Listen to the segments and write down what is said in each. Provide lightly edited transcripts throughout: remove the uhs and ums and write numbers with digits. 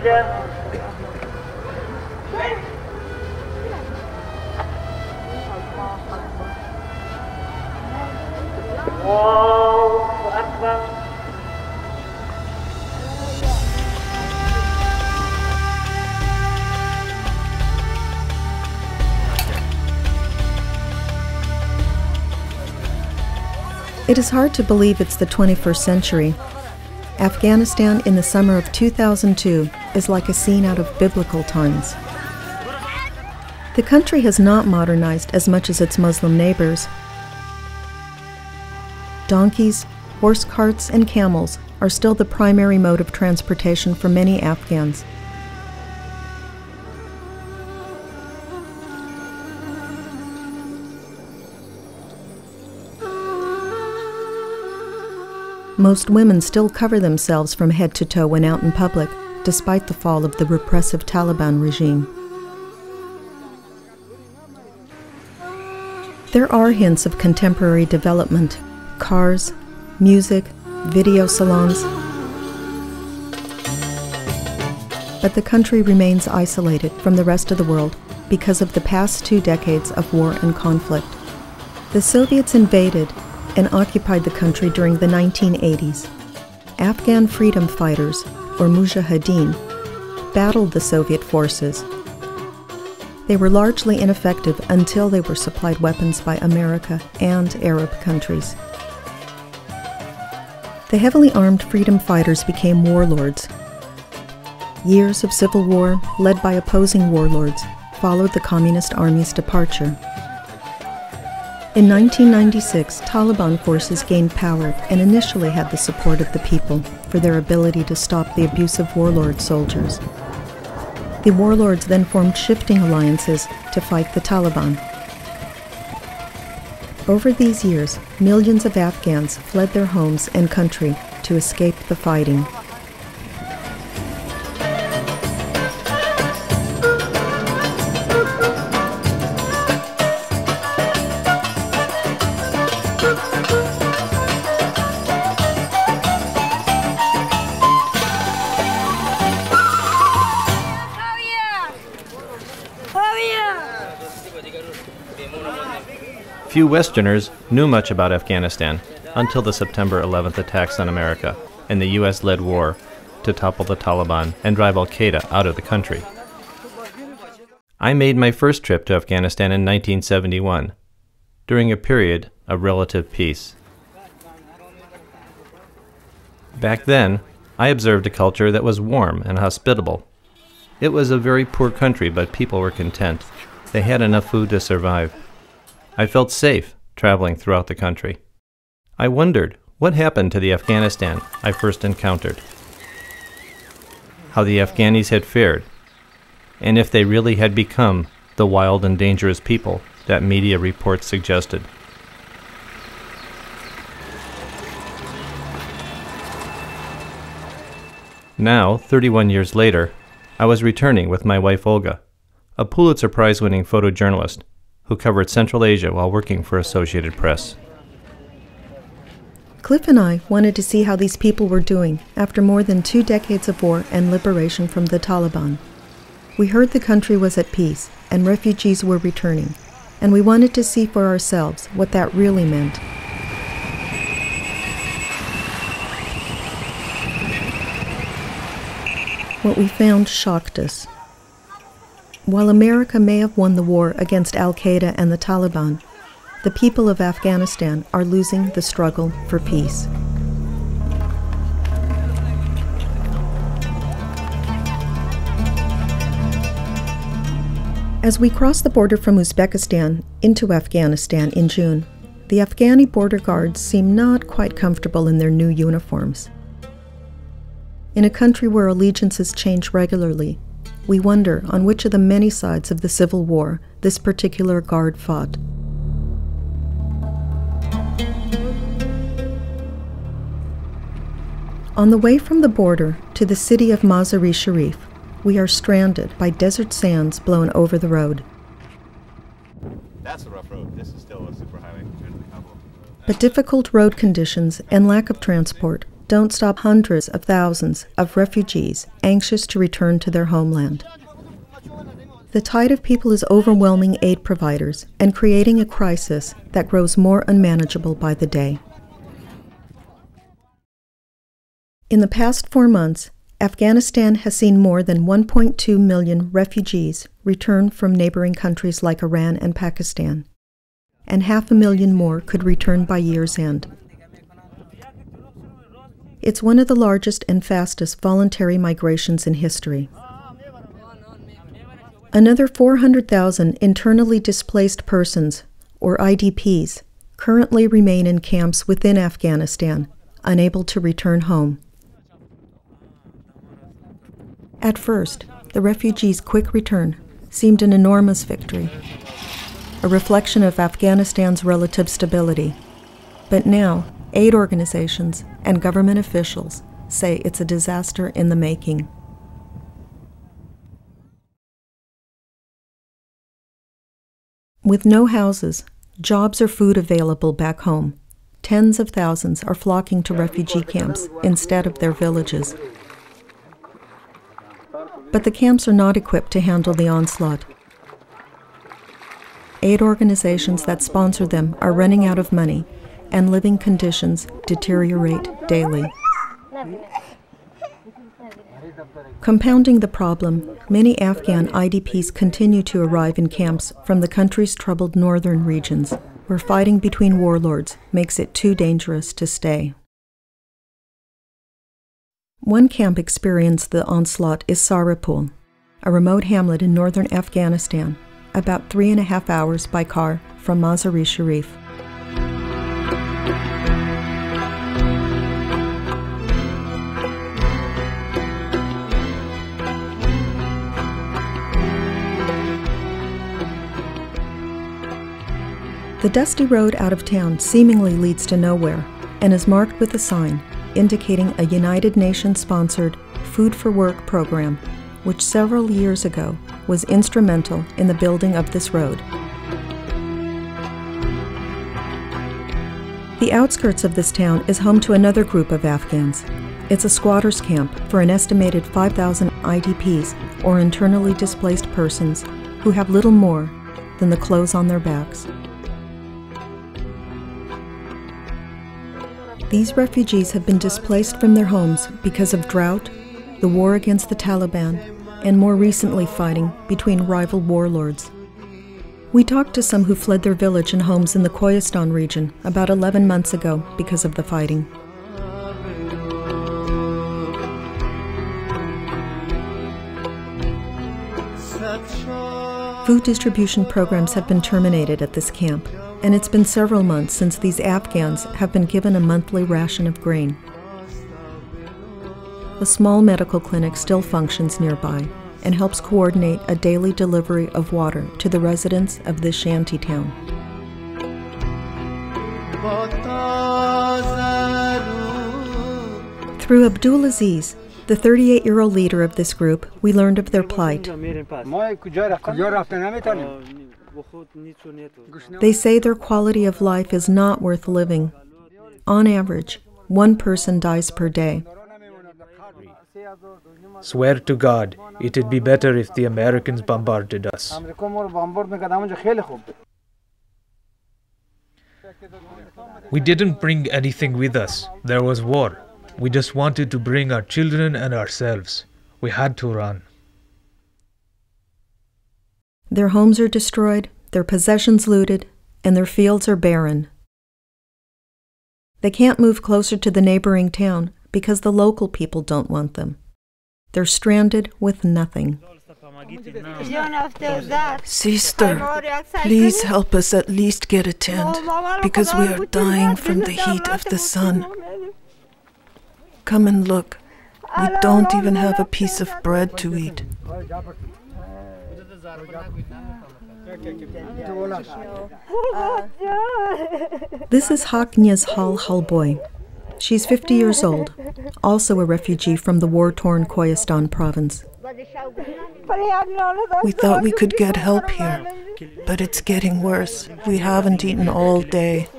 It is hard to believe it's the 21st century. Afghanistan in the summer of 2002 is like a scene out of biblical times. The country has not modernized as much as its Muslim neighbors. Donkeys, horse carts, and camels are still the primary mode of transportation for many Afghans. Most women still cover themselves from head to toe when out in public, despite the fall of the repressive Taliban regime. There are hints of contemporary development: cars, music, video salons. But the country remains isolated from the rest of the world because of the past 2 decades of war and conflict. The Soviets invaded and occupied the country during the 1980s. Afghan freedom fighters, or mujahideen, battled the Soviet forces. They were largely ineffective until they were supplied weapons by America and Arab countries. The heavily armed freedom fighters became warlords. Years of civil war, led by opposing warlords, followed the Communist Army's departure. In 1996, Taliban forces gained power and initially had the support of the people for their ability to stop the abusive warlord soldiers. The warlords then formed shifting alliances to fight the Taliban. Over these years, millions of Afghans fled their homes and country to escape the fighting. Few Westerners knew much about Afghanistan until the September 11th attacks on America and the U.S.-led war to topple the Taliban and drive al-Qaeda out of the country. I made my first trip to Afghanistan in 1971, during a period of relative peace. Back then, I observed a culture that was warm and hospitable. It was a very poor country, but people were content. They had enough food to survive. I felt safe traveling throughout the country. I wondered what happened to the Afghanistan I first encountered, how the Afghanis had fared, and if they really had become the wild and dangerous people that media reports suggested. Now, 31 years later, I was returning with my wife Olga, a Pulitzer Prize-winning photojournalist who covered Central Asia while working for Associated Press. Cliff and I wanted to see how these people were doing after more than 2 decades of war and liberation from the Taliban. We heard the country was at peace and refugees were returning, and we wanted to see for ourselves what that really meant. What we found shocked us. While America may have won the war against al-Qaeda and the Taliban, the people of Afghanistan are losing the struggle for peace. As we crossed the border from Uzbekistan into Afghanistan in June, the Afghani border guards seemed not quite comfortable in their new uniforms. In a country where allegiances change regularly, we wonder on which of the many sides of the civil war this particular guard fought. On the way from the border to the city of Mazar-e-Sharif, we are stranded by desert sands blown over the road. That's a rough road. This is still a superhighway compared to the Kabul. But difficult road conditions and lack of transport don't stop hundreds of thousands of refugees anxious to return to their homeland. The tide of people is overwhelming aid providers and creating a crisis that grows more unmanageable by the day. In the past 4 months, Afghanistan has seen more than 1.2 million refugees return from neighboring countries like Iran and Pakistan, and 500,000 more could return by year's end. It's one of the largest and fastest voluntary migrations in history. Another 400,000 internally displaced persons, or IDPs, currently remain in camps within Afghanistan, unable to return home. At first, the refugees' quick return seemed an enormous victory, a reflection of Afghanistan's relative stability. But now, aid organizations and government officials say it's a disaster in the making. With no houses, jobs, or food available back home, tens of thousands are flocking to refugee camps instead of their villages. But the camps are not equipped to handle the onslaught. Aid organizations that sponsor them are running out of money, and living conditions deteriorate daily. Compounding the problem, many Afghan IDPs continue to arrive in camps from the country's troubled northern regions, where fighting between warlords makes it too dangerous to stay. One camp experienced the onslaught is Saripul, a remote hamlet in northern Afghanistan, about 3.5 hours by car from Mazar-e-Sharif. The dusty road out of town seemingly leads to nowhere and is marked with a sign indicating a United Nations-sponsored Food for Work program, which several years ago was instrumental in the building of this road. The outskirts of this town is home to another group of Afghans. It's a squatters' camp for an estimated 5,000 IDPs, or internally displaced persons, who have little more than the clothes on their backs. These refugees have been displaced from their homes because of drought, the war against the Taliban, and more recently fighting between rival warlords. We talked to some who fled their village and homes in the Khoyestan region about 11 months ago because of the fighting. Food distribution programs have been terminated at this camp, and it's been several months since these Afghans have been given a monthly ration of grain. A small medical clinic still functions nearby and helps coordinate a daily delivery of water to the residents of this shanty town. Through Abdulaziz, the 38-year-old leader of this group, we learned of their plight. They say their quality of life is not worth living. On average, 1 person dies per day. Swear to God, it'd be better if the Americans bombarded us. We didn't bring anything with us. There was war. We just wanted to bring our children and ourselves. We had to run. Their homes are destroyed, their possessions looted, and their fields are barren. They can't move closer to the neighboring town because the local people don't want them. They're stranded with nothing. Sister, please help us at least get a tent, because we are dying from the heat of the sun. Come and look. We don't even have a piece of bread to eat. This is Haknya's Hal Halboy. She's 50 years old, also a refugee from the war-torn Khoyestan province. We thought we could get help here, but it's getting worse. We haven't eaten all day.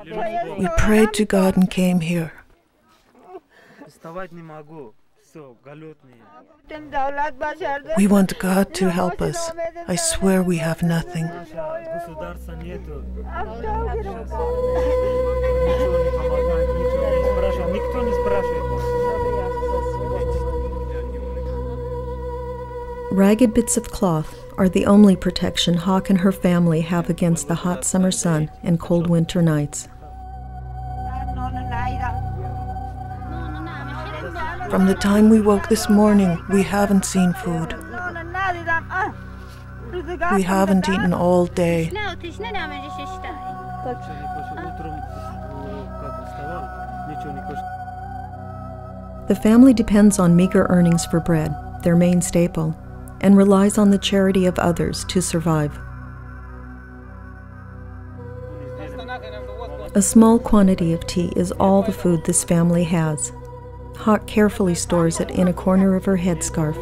We prayed to God and came here. We want God to help us. I swear we have nothing. Ragged bits of cloth are the only protection Hawk and her family have against the hot summer sun and cold winter nights. From the time we woke this morning, we haven't seen food. We haven't eaten all day. The family depends on meager earnings for bread, their main staple, and relies on the charity of others to survive. A small quantity of tea is all the food this family has. Hawk carefully stores it in a corner of her headscarf.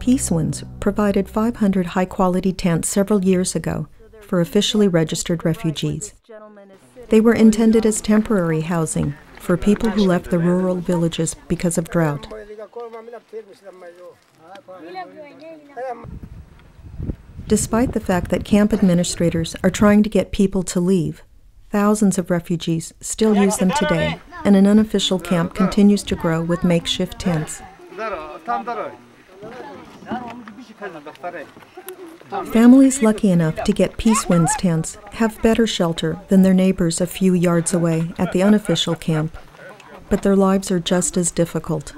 Peace Winds provided 500 high-quality tents several years ago for officially registered refugees. They were intended as temporary housing for people who left the rural villages because of drought. Despite the fact that camp administrators are trying to get people to leave, thousands of refugees still use them today, and an unofficial camp continues to grow with makeshift tents. Families lucky enough to get Peace Winds tents have better shelter than their neighbors a few yards away at the unofficial camp, but their lives are just as difficult.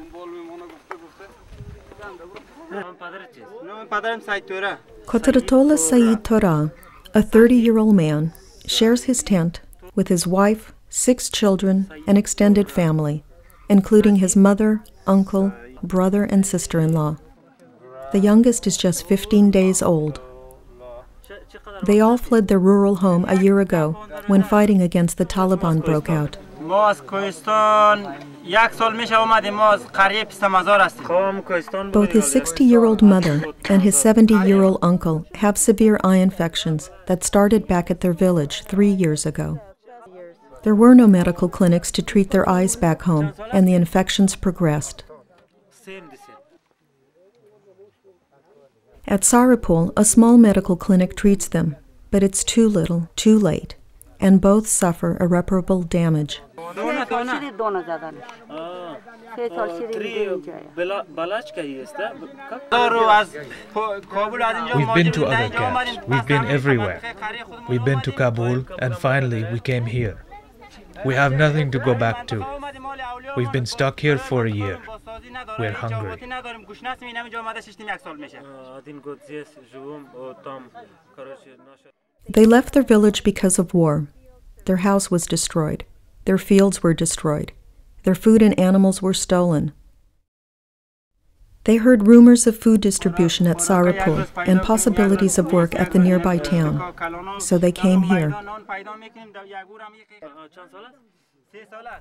Kotaratola Saeed Torah, a 30-year-old man, shares his tent with his wife, 6 children, and extended family, including his mother, uncle, brother, and sister-in-law. The youngest is just 15 days old. They all fled their rural home a year ago when fighting against the Taliban broke out. Both his 60-year-old mother and his 70-year-old uncle have severe eye infections that started back at their village 3 years ago. There were no medical clinics to treat their eyes back home, and the infections progressed. At Saripul, a small medical clinic treats them, but it's too little, too late, and both suffer irreparable damage. We've been to other camps. We've been everywhere. We've been to Kabul, and finally we came here. We have nothing to go back to. We've been stuck here for a year. We're hungry. They left their village because of war. Their house was destroyed. Their fields were destroyed. Their food and animals were stolen. They heard rumors of food distribution at Saripul and possibilities of work at the nearby town, so they came here.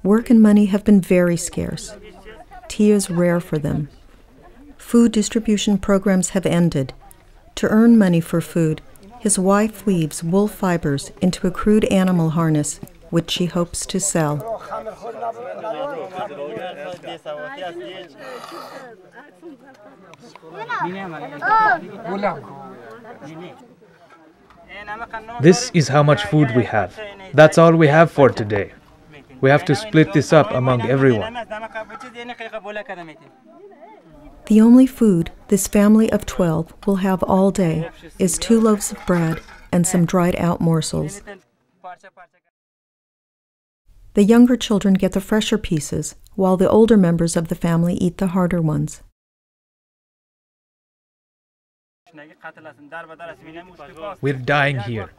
Work and money have been very scarce. Tea is rare for them. Food distribution programs have ended. To earn money for food, his wife weaves wool fibers into a crude animal harness, which she hopes to sell. This is how much food we have. That's all we have for today. We have to split this up among everyone. The only food this family of 12 will have all day is 2 loaves of bread and some dried-out morsels. The younger children get the fresher pieces, while the older members of the family eat the harder ones. We're dying here.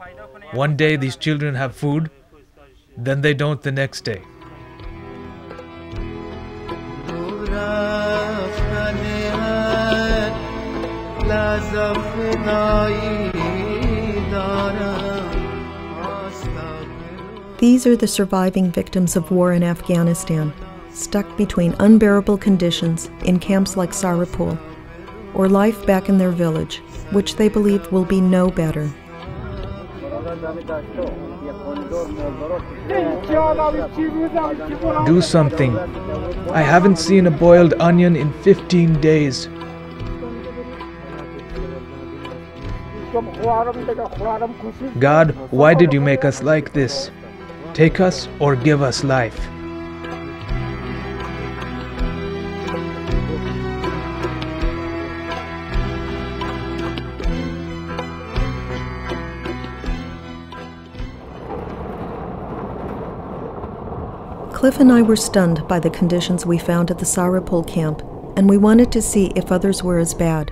One day these children have food, then they don't the next day. The These are the surviving victims of war in Afghanistan, stuck between unbearable conditions in camps like Saripul, or life back in their village, which they believe will be no better. Do something. I haven't seen a boiled onion in 15 days. God, why did you make us like this? Take us or give us life. Cliff and I were stunned by the conditions we found at the Saripul camp, and we wanted to see if others were as bad.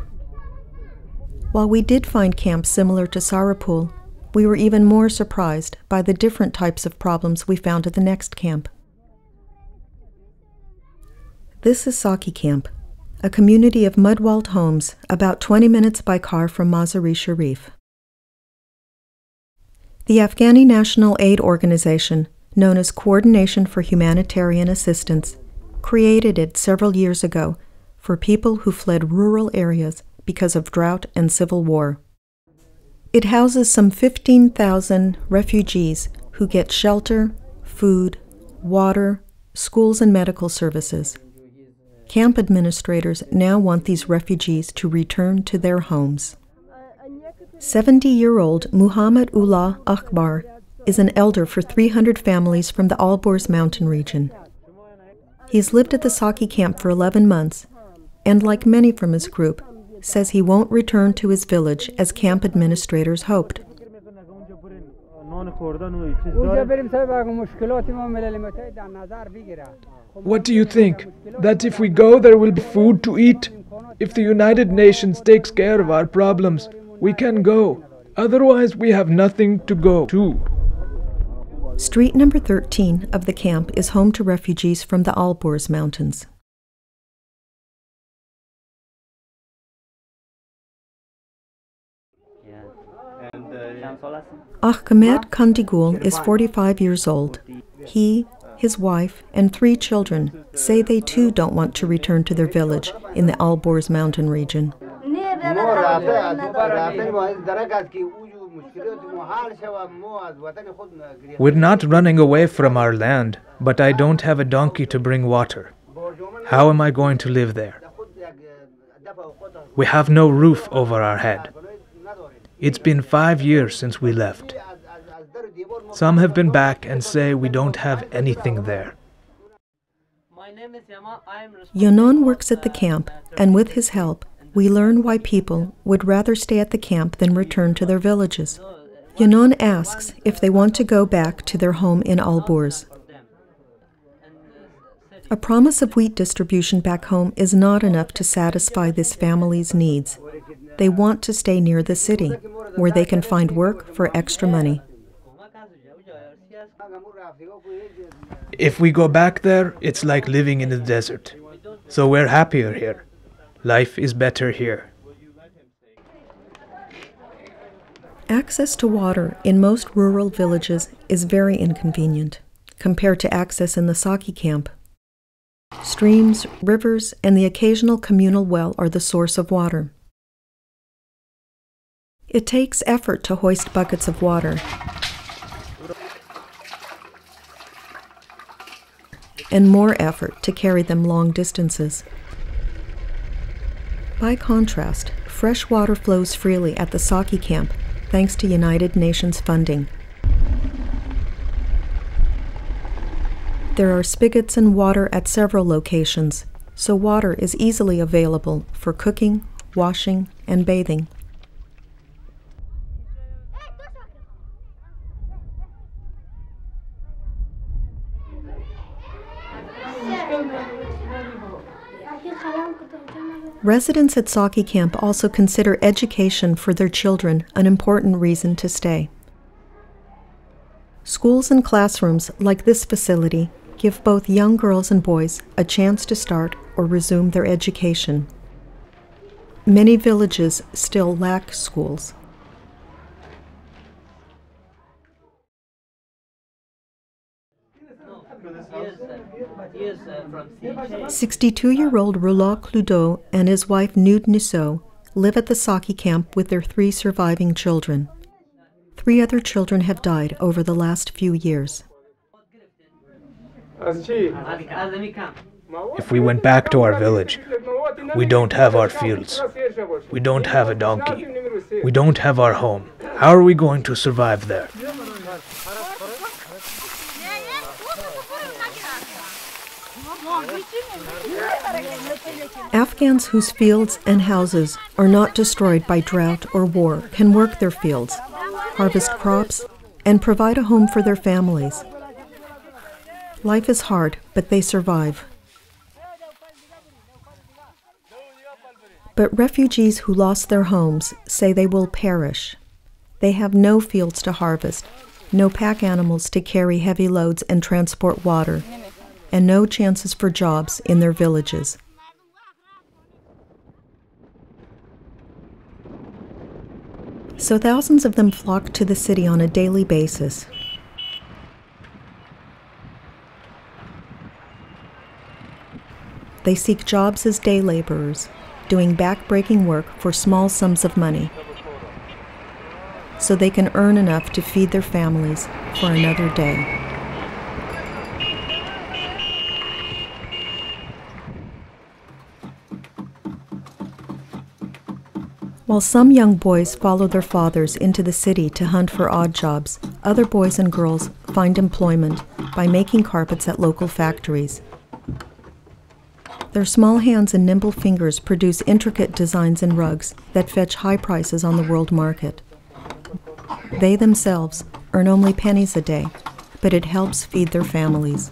While we did find camps similar to Saripul, we were even more surprised by the different types of problems we found at the next camp. This is Saki Camp, a community of mud-walled homes about 20 minutes by car from Mazar-e Sharif. The Afghani National Aid Organization, known as Coordination for Humanitarian Assistance, created it several years ago for people who fled rural areas because of drought and civil war. It houses some 15,000 refugees who get shelter, food, water, schools, and medical services. Camp administrators now want these refugees to return to their homes. 70-year-old Muhammad Ullah Akbar is an elder for 300 families from the Alborz mountain region. He's lived at the Saki camp for 11 months, and like many from his group, says he won't return to his village as camp administrators hoped. What do you think? That if we go, there will be food to eat? If the United Nations takes care of our problems, we can go. Otherwise, we have nothing to go to. Street number 13 of the camp is home to refugees from the Alborz mountains. Ahmed Kandigul is 45 years old. He, his wife, and 3 children say they too don't want to return to their village in the Alborz mountain region. We're not running away from our land, but I don't have a donkey to bring water. How am I going to live there? We have no roof over our head. It's been 5 years since we left. Some have been back and say we don't have anything there. Yonon works at the camp, and with his help, we learn why people would rather stay at the camp than return to their villages. Yonon asks if they want to go back to their home in Alborz. A promise of wheat distribution back home is not enough to satisfy this family's needs. They want to stay near the city, where they can find work for extra money. If we go back there, it's like living in the desert. So we're happier here. Life is better here. Access to water in most rural villages is very inconvenient compared to access in the Saki camp. Streams, rivers, and the occasional communal well are the source of water. It takes effort to hoist buckets of water, and more effort to carry them long distances. By contrast, fresh water flows freely at the Saki camp thanks to United Nations funding. There are spigots and water at several locations, so water is easily available for cooking, washing, and bathing. Residents at Saki camp also consider education for their children an important reason to stay. Schools and classrooms like this facility give both young girls and boys a chance to start or resume their education. Many villages still lack schools. 62-year-old Roland Cloudot and his wife Nud Nisso live at the Saki camp with their 3 surviving children. 3 other children have died over the last few years. If we went back to our village, we don't have our fields. We don't have a donkey. We don't have our home. How are we going to survive there? Afghans whose fields and houses are not destroyed by drought or war can work their fields, harvest crops, and provide a home for their families. Life is hard, but they survive. But refugees who lost their homes say they will perish. They have no fields to harvest, no pack animals to carry heavy loads and transport water, and no chances for jobs in their villages. So thousands of them flock to the city on a daily basis. They seek jobs as day laborers, doing back-breaking work for small sums of money, so they can earn enough to feed their families for another day. While some young boys follow their fathers into the city to hunt for odd jobs, other boys and girls find employment by making carpets at local factories. Their small hands and nimble fingers produce intricate designs and rugs that fetch high prices on the world market. They themselves earn only pennies a day, but it helps feed their families.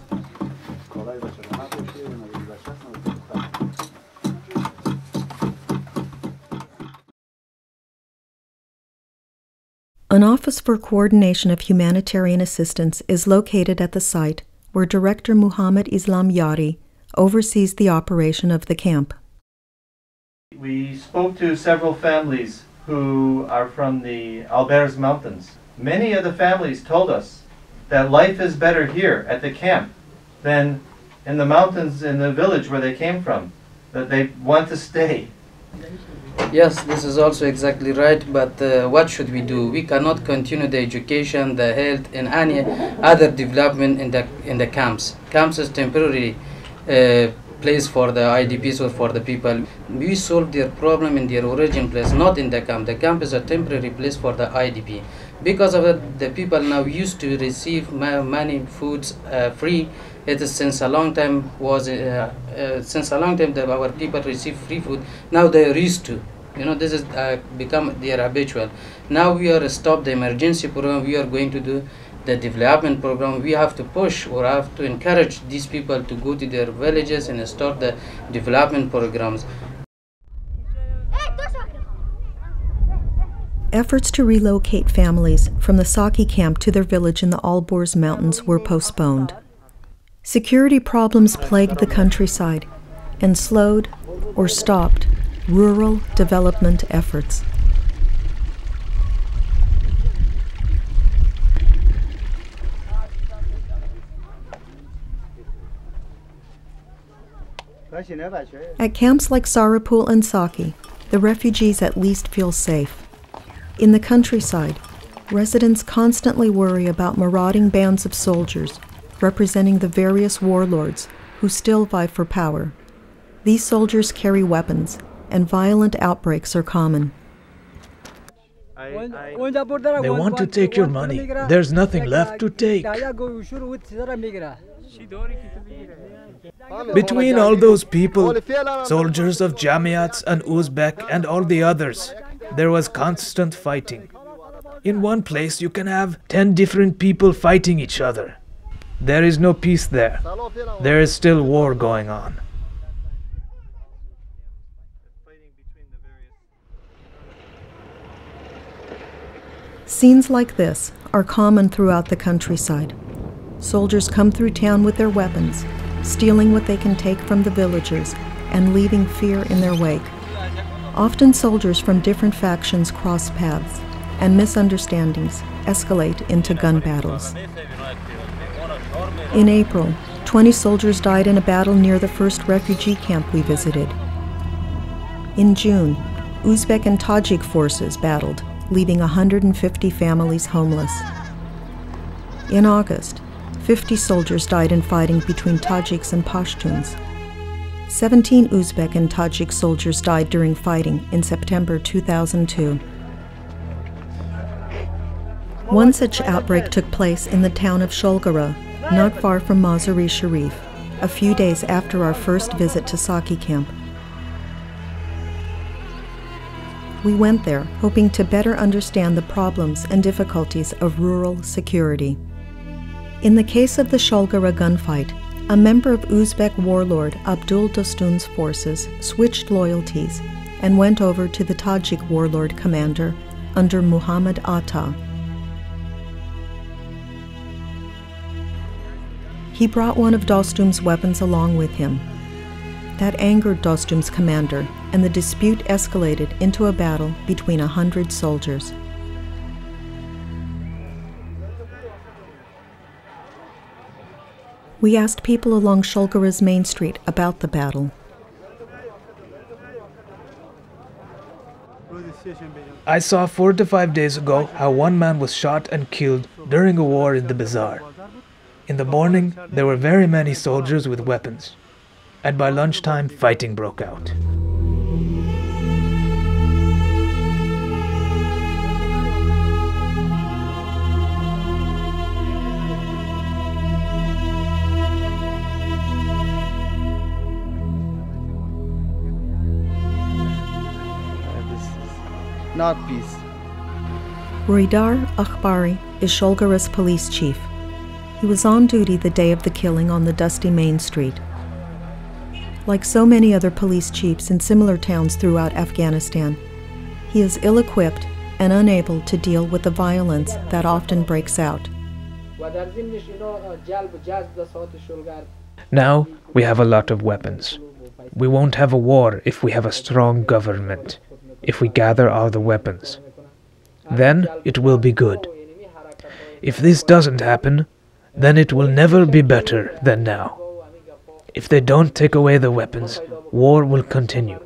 An Office for Coordination of Humanitarian Assistance is located at the site where Director Muhammad Islam Yari oversees the operation of the camp. We spoke to several families who are from the Alberz Mountains. Many of the families told us that life is better here at the camp than in the mountains in the village where they came from, that they want to stay. Yes, this is also exactly right, but what should we do? We cannot continue the education, the health, and any other development in the camps. Camps is temporary place for the IDPs or for the people. We solve their problem in their origin place, not in the camp. The camp is a temporary place for the IDP. Because of it, the people now used to receive many foods free. It is since a long time that our people receive free food. Now they are used to. This is become their habitual. Now we are stop the emergency program. We are going to do the development program. We have to push or have to encourage these people to go to their villages and start the development programs. Efforts to relocate families from the Saki camp to their village in the Alborz Mountains were postponed. Security problems plagued the countryside and slowed or stopped rural development efforts. At camps like Saripul and Saki, the refugees at least feel safe. In the countryside, residents constantly worry about marauding bands of soldiers representing the various warlords who still vie for power. These soldiers carry weapons, and violent outbreaks are common. They want to take your money. There's nothing left to take. Between all those people, soldiers of Jamiats and Uzbek and all the others, there was constant fighting. In one place you can have 10 different people fighting each other. There is no peace there. There is still war going on. Scenes like this are common throughout the countryside. Soldiers come through town with their weapons, stealing what they can take from the villagers and leaving fear in their wake. Often soldiers from different factions cross paths, and misunderstandings escalate into gun battles. In April 20 soldiers died in a battle near the first refugee camp we visited. In June, Uzbek and Tajik forces battled, leaving 150 families homeless. In August, 50 soldiers died in fighting between Tajiks and Pashtuns. 17 Uzbek and Tajik soldiers died during fighting in September 2002. One such outbreak took place in the town of Sholgara, not far from Mazar-e Sharif, a few days after our first visit to Saki camp. We went there hoping to better understand the problems and difficulties of rural security. In the case of the Sholgara gunfight, a member of Uzbek warlord Abdul Dostun's forces switched loyalties and went over to the Tajik warlord commander under Muhammad Atta. He brought one of Dostum's weapons along with him. That angered Dostum's commander, and the dispute escalated into a battle between 100 soldiers. We asked people along Sholgara's main street about the battle. I saw 4 to 5 days ago how one man was shot and killed during a war in the bazaar. In the morning, there were very many soldiers with weapons, and by lunchtime, fighting broke out. Not peace. Ruidar Akhbari is Sholgara's police chief. He was on duty the day of the killing on the dusty main street. Like so many other police chiefs in similar towns throughout Afghanistan, he is ill-equipped and unable to deal with the violence that often breaks out. Now we have a lot of weapons. We won't have a war if we have a strong government, if we gather all the weapons. Then it will be good. If this doesn't happen, then it will never be better than now. If they don't take away the weapons, war will continue.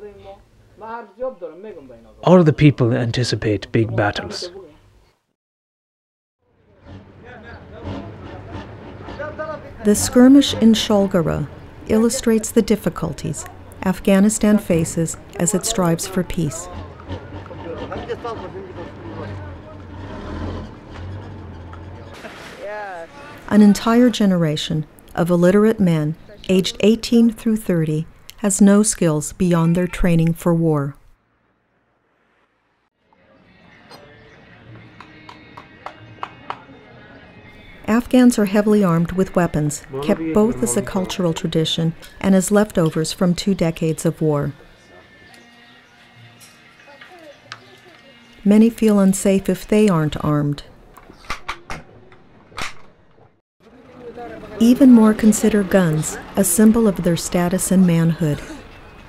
All the people anticipate big battles. The skirmish in Sholgara illustrates the difficulties Afghanistan faces as it strives for peace. An entire generation of illiterate men, aged 18 through 30, has no skills beyond their training for war. Afghans are heavily armed with weapons, kept both as a cultural tradition and as leftovers from 2 decades of war. Many feel unsafe if they aren't armed. Even more consider guns a symbol of their status and manhood.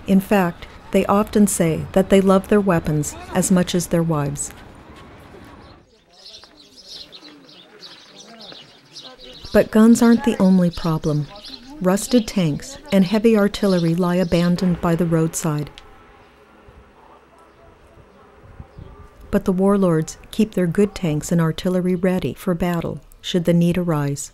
In fact, they often say that they love their weapons as much as their wives. But guns aren't the only problem. Rusted tanks and heavy artillery lie abandoned by the roadside. But the warlords keep their good tanks and artillery ready for battle should the need arise.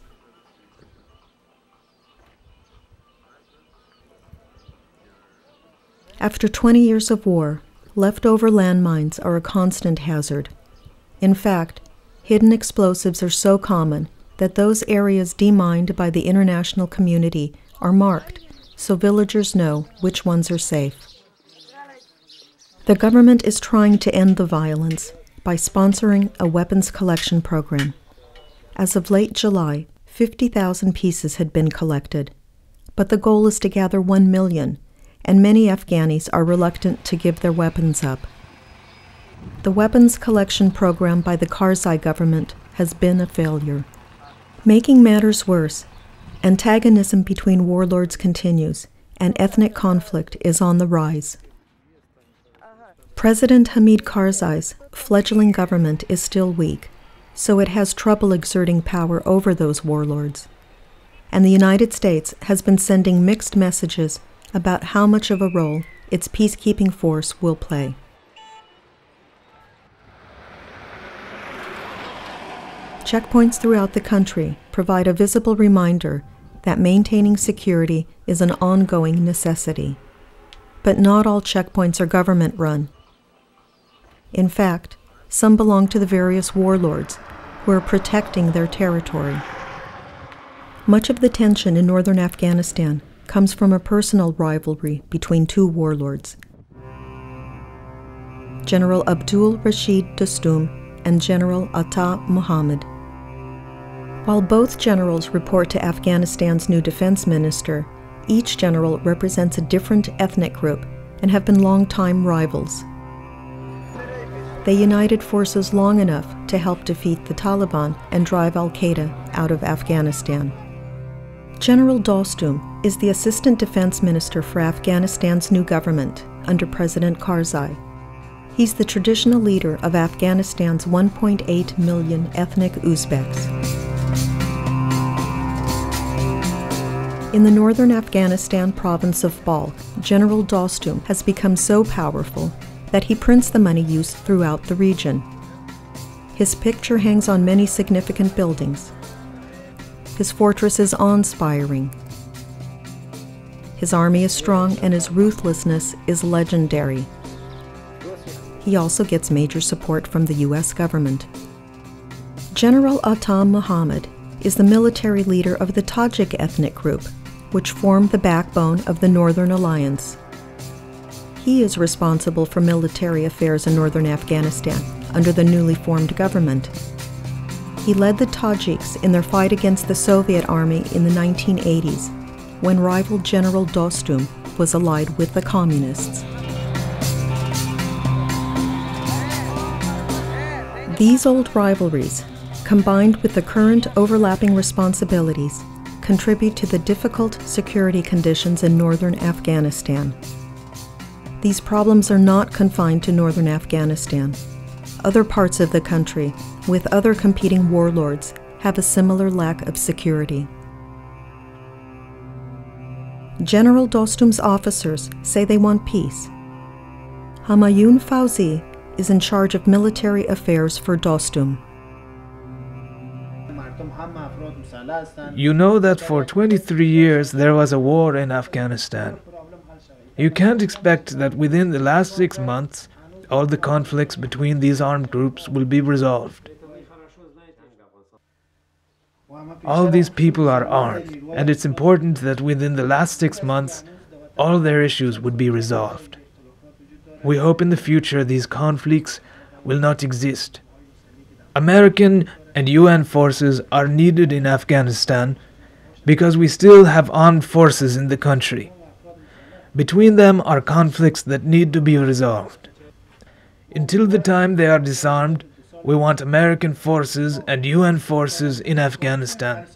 After 20 years of war, leftover landmines are a constant hazard. In fact, hidden explosives are so common that those areas demined by the international community are marked so villagers know which ones are safe. The government is trying to end the violence by sponsoring a weapons collection program. As of late July, 50,000 pieces had been collected, but the goal is to gather 1 million, and many Afghanis are reluctant to give their weapons up. The weapons collection program by the Karzai government has been a failure. Making matters worse, antagonism between warlords continues, and ethnic conflict is on the rise. President Hamid Karzai's fledgling government is still weak, so it has trouble exerting power over those warlords. and the United States has been sending mixed messages about how much of a role its peacekeeping force will play. Checkpoints throughout the country provide a visible reminder that maintaining security is an ongoing necessity. But not all checkpoints are government-run. In fact, some belong to the various warlords who are protecting their territory. Much of the tension in northern Afghanistan comes from a personal rivalry between two warlords, General Abdul Rashid Dostum and General Atta Muhammad. While both generals report to Afghanistan's new defense minister, each general represents a different ethnic group and have been long-time rivals. They united forces long enough to help defeat the Taliban and drive al-Qaeda out of Afghanistan. General Dostum is the Assistant Defense Minister for Afghanistan's new government under President Karzai. He's the traditional leader of Afghanistan's 1.8 million ethnic Uzbeks. In the northern Afghanistan province of Balkh, General Dostum has become so powerful that he prints the money used throughout the region. His picture hangs on many significant buildings. His fortress is awe-inspiring. His army is strong and his ruthlessness is legendary. He also gets major support from the U.S. government. General Atta Muhammad is the military leader of the Tajik ethnic group, which form the backbone of the Northern Alliance. He is responsible for military affairs in northern Afghanistan under the newly formed government. He led the Tajiks in their fight against the Soviet army in the 1980s, when rival General Dostum was allied with the Communists. These old rivalries, combined with the current overlapping responsibilities, contribute to the difficult security conditions in northern Afghanistan. These problems are not confined to northern Afghanistan. Other parts of the country, with other competing warlords, have a similar lack of security. General Dostum's officers say they want peace. Humayun Fauzi is in charge of military affairs for Dostum. You know that for 23 years there was a war in Afghanistan. You can't expect that within the last 6 months all the conflicts between these armed groups will be resolved. All these people are armed, and it's important that within the last 6 months all their issues would be resolved. We hope in the future these conflicts will not exist. American and UN forces are needed in Afghanistan because we still have armed forces in the country. Between them are conflicts that need to be resolved. Until the time they are disarmed, we want American forces and UN forces in Afghanistan.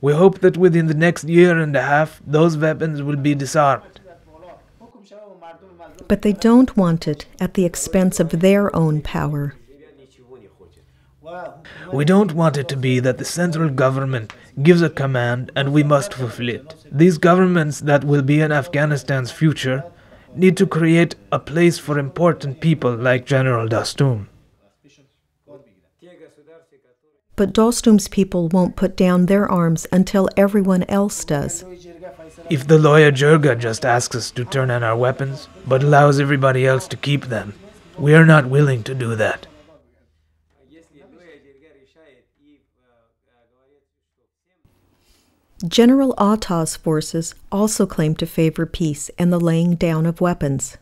We hope that within the next year and a half, those weapons will be disarmed. But they don't want it at the expense of their own power. We don't want it to be that the central government gives a command and we must fulfill it. These governments that will be in Afghanistan's future need to create a place for important people like General Dostum. But Dostum's people won't put down their arms until everyone else does. If the lawyer Jirga just asks us to turn in our weapons, but allows everybody else to keep them, we are not willing to do that. General Atta's forces also claim to favor peace and the laying down of weapons.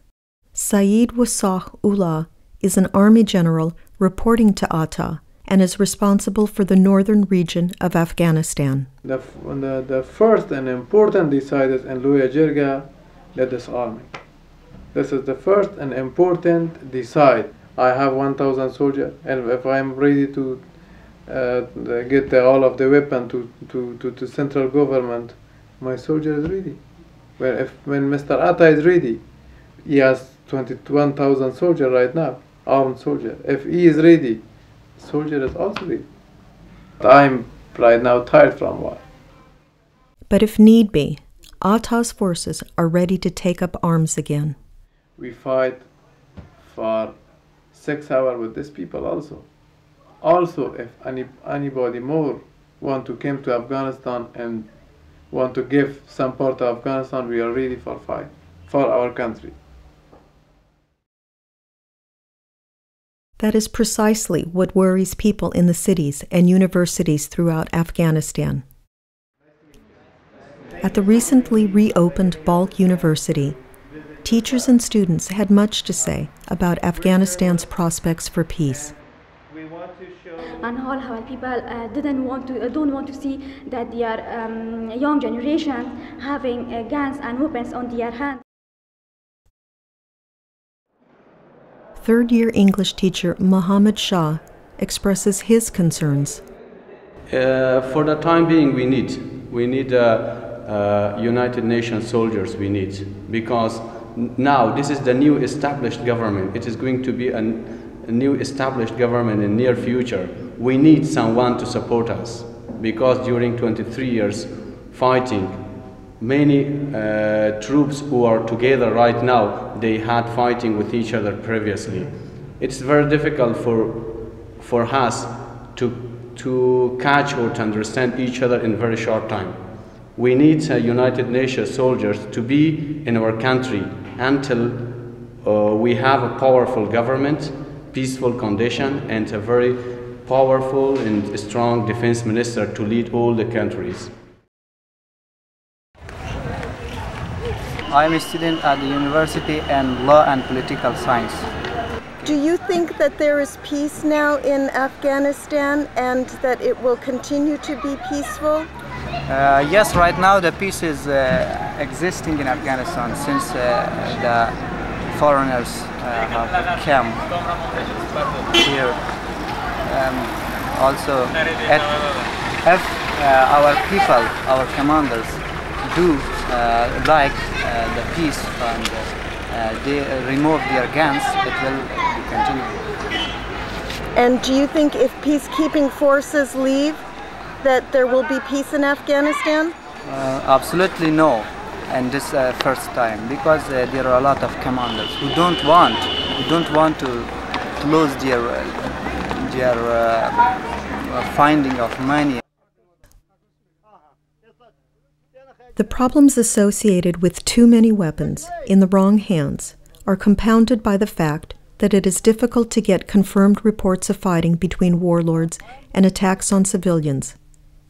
Saeed Wasah Ullah is an army general reporting to Atta and is responsible for the northern region of Afghanistan. The first and important decided in lawyer Jirga led this army. This is the first and important decide. I have 1,000 soldiers, and if I'm ready to get all of the weapon to central government, my soldier is ready. When Mr. Atta is ready, he has 21,000 soldiers right now, armed soldier. If he is ready, soldier is also ready. I'm right now tired from war. But if need be, Atta's forces are ready to take up arms again. We fight for 6 hours with these people also. Also, if anybody more want to come to Afghanistan and want to give some part of Afghanistan, we are ready for fight for our country. That is precisely what worries people in the cities and universities throughout Afghanistan. At the recently reopened Balkh University, teachers and students had much to say about Afghanistan's prospects for peace. And all how people don't want to see that their young generation having guns and weapons on their hands. Third-year English teacher Mohammed Shah expresses his concerns. For the time being, we need United Nations soldiers. Because now this is the new established government. It is going to be a new established government in near future. We need someone to support us, because during 23 years fighting, many troops who are together right now, they had fighting with each other previously. It's very difficult for us to catch or to understand each other in very short time. We need United Nations soldiers to be in our country until we have a powerful government, peaceful condition, and a very powerful and strong defense minister to lead all the countries. I am a student at the university in law and political science. Do you think that there is peace now in Afghanistan and that it will continue to be peaceful? Yes, right now the peace is existing in Afghanistan since the foreigners have come here. Also, if our people, our commanders, do like the peace and they remove their guns, it will continue. And do you think if peacekeeping forces leave, that there will be peace in Afghanistan? Absolutely no, and this first time, because there are a lot of commanders who don't want to lose their finding of money. The problems associated with too many weapons in the wrong hands are compounded by the fact that it is difficult to get confirmed reports of fighting between warlords and attacks on civilians,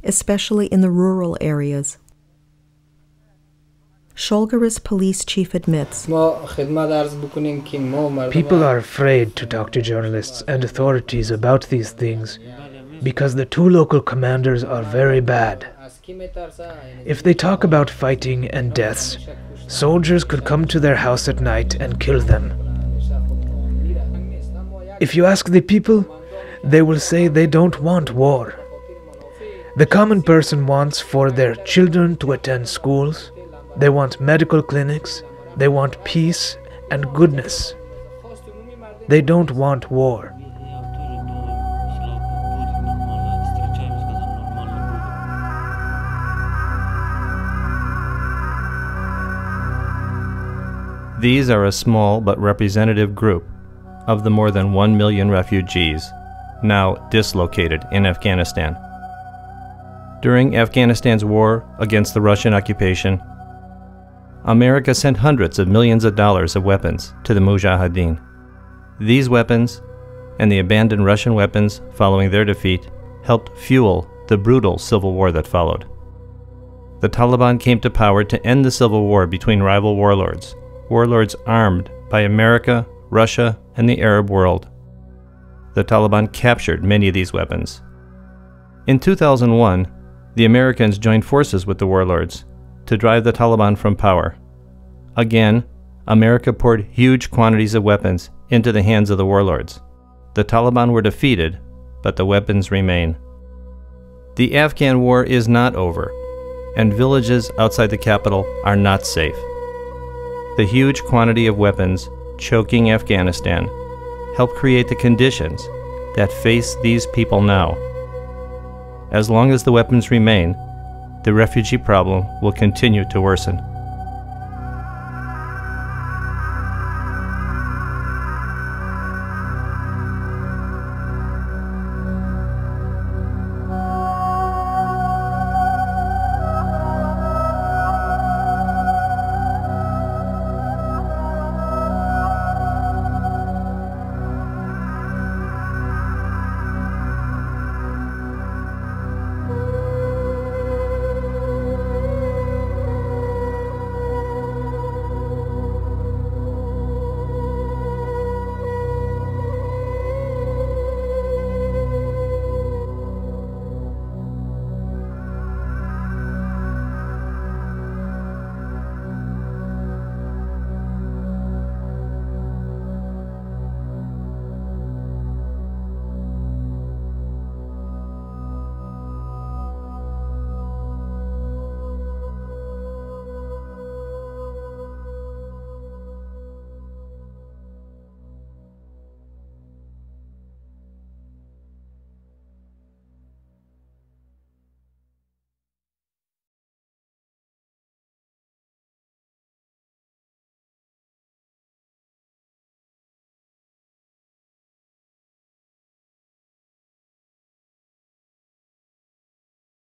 especially in the rural areas. Sholgara's police chief admits, People are afraid to talk to journalists and authorities about these things because the two local commanders are very bad. If they talk about fighting and deaths, soldiers could come to their house at night and kill them. If you ask the people, they will say they don't want war. The common person wants for their children to attend schools, they want medical clinics, they want peace and goodness. They don't want war. These are a small but representative group of the more than 1 million refugees now dislocated in Afghanistan. During Afghanistan's war against the Russian occupation, America sent hundreds of millions of dollars of weapons to the Mujahideen. These weapons, and the abandoned Russian weapons following their defeat, helped fuel the brutal civil war that followed. The Taliban came to power to end the civil war between rival warlords armed by America, Russia, and the Arab world. The Taliban captured many of these weapons. In 2001, the Americans joined forces with the warlords to drive the Taliban from power. Again, America poured huge quantities of weapons into the hands of the warlords. The Taliban were defeated, but the weapons remain. The Afghan war is not over, and villages outside the capital are not safe. The huge quantity of weapons choking Afghanistan help create the conditions that face these people now. As long as the weapons remain, the refugee problem will continue to worsen.